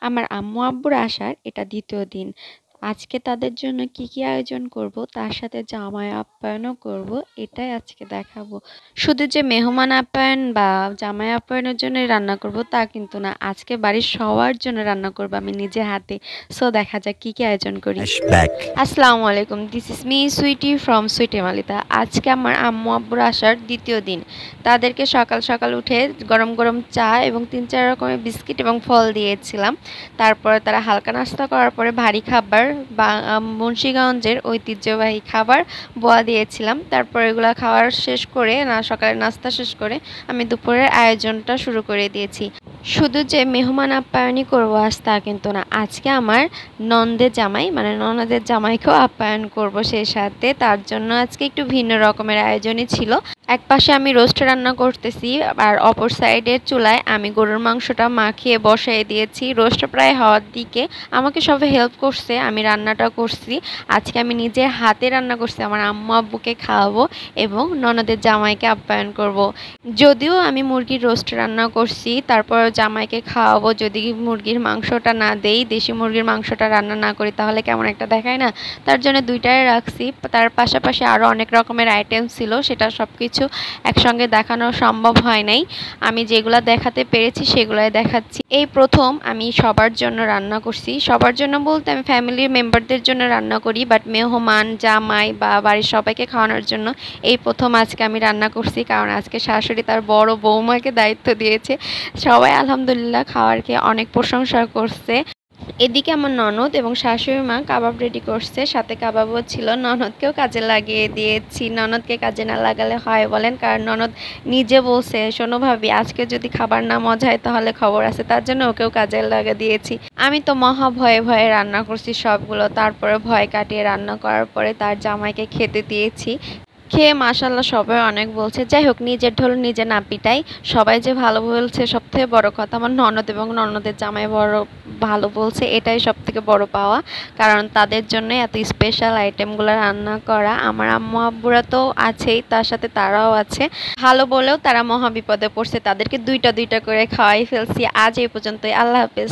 আমার আম্মু আব্বুর আসার এটা দ্বিতীয় দিন। আজকে তাদের জন্য কি আয়োজন করব, তার সাথে জামাই আপ্যায়নও করব, এটাই আজকে দেখাবো। শুধু যে মেহমান আপ্যায়ন বা জামাই আপ্যায়নের জন্য রান্না করব তা কিন্তু না, আজকে বাড়ির সবার জন্য রান্না করব আমি নিজে হাতে। সো দেখা যাক কি আয়োজন করি। আসসালামু আলাইকুম, this is me Sweety from Sweety Malita. আজকে আমার আম্মু আব্বুর আসার দ্বিতীয় দিন। তাদেরকে সকাল সকাল উঠে গরম গরম চা এবং 3-4 রকমের বিস্কিট এবং ফল দিয়েছিলাম। তারপরে তারা হালকা নাস্তা করার পরে ভারী খাবার বা মুন্সিগঞ্জের ঐতিহ্যবাহী খাবার বোয়া দিয়েছিলাম। তারপর এগুলো খাওয়ার শেষ করে সকালের নাস্তা শেষ করে আমি দুপুরের আয়োজনটা শুরু করে দিয়েছি। শুধু যে মেহমান আপ্যায়নই করবো আজ তা কিন্তু না, আজকে আমার ননদের জামাই মানে ননদের জামাইকেও আপ্যায়ন করব সেই সাথে। তার জন্য আজকে একটু ভিন্ন রকমের আয়োজনই ছিল। এক পাশে আমি রোস্ট রান্না করতেছি আর অপর সাইডের চুলায় আমি গরুর মাংসটা মাখিয়ে বসাই দিয়েছি। রোস্ট প্রায় হওয়ার দিকে আমাকে সবাই হেল্প করছে, আমি রান্নাটা করছি। আজকে আমি নিজের হাতে রান্না করছি, আমার আম্মু আব্বুকে খাওয়াবো এবং ননদের জামাইকে আপ্যায়ন করব। যদিও আমি মুরগির রোস্ট রান্না করছি, তারপর জামাইকে খাওয়াবো। যদি মুরগির মাংসটা না দেই, দেশি মুরগির মাংসটা রান্না না করি তাহলে কেমন একটা দেখায় না, তার জন্য দুইটাই রাখছি। তার পাশাপাশি আরও অনেক রকমের আইটেম ছিল, সেটা সব কিছু একসঙ্গে দেখানো সম্ভব হয় নাই। আমি যেগুলো দেখাতে পেরেছি সেগুলাই দেখাচ্ছি। এই প্রথম আমি সবার জন্য রান্না করছি। সবার জন্য বলতে আমি ফ্যামিলির মেম্বারদের জন্য রান্না করি, বাট মেহমান জামাই বা বাড়ির সবাইকে খাওয়ানোর জন্য এই প্রথম আজকে আমি রান্না করছি। কারণ আজকে শাশুড়ি তার বড় বৌমাকে দায়িত্ব দিয়েছে। সবাই আলহামদুলিল্লাহ খাওয়ার খেয়ে অনেক প্রশংসা করছে। এদিকে আমার ননদ এবং শাশুড়ি মা কাবাব রেডি করছে, সাথে কাবাবও ছিল। ননদকেও কাজে লাগিয়ে দিয়েছি। ননদকে কাজে না লাগালে হয় বলেন? কারণ ননদ নিজে বলছে, শোনো ভাবি, আজকে যদি খাবার না মজা হয় তাহলে খবর আছে। তার জন্য ওকেও কাজে লাগিয়ে দিয়েছি। আমি তো মহা ভয়ে ভয়ে রান্না করছি সবগুলো। তারপরে ভয় কাটিয়ে রান্না করার পরে তার জামাইকে খেতে দিয়েছি। খেয়ে মাশাল্লাহ সবাই অনেক বলছে। যাই হোক, নিজের ঢোল নিজে না পিটাই। সবাই যে ভালো বলছে সবথেকে বড় কথা, আমার ননদ এবং ননদের জামাই ভালো বলছে, এটাই সবথেকে বড় পাওয়া। কারণ তাদের জন্য এত স্পেশাল আইটেমগুলো রান্না করা। আমার আম্মু আব্বুরা তো আছেই, তার সাথে তারাও আছে। ভালো বলেও তারা মহা বিপদে পড়ছে, তাদেরকে দুইটা দুইটা করে খাওয়াই ফেলছি। আজ এই পর্যন্তই, আল্লাহ হাফেজ।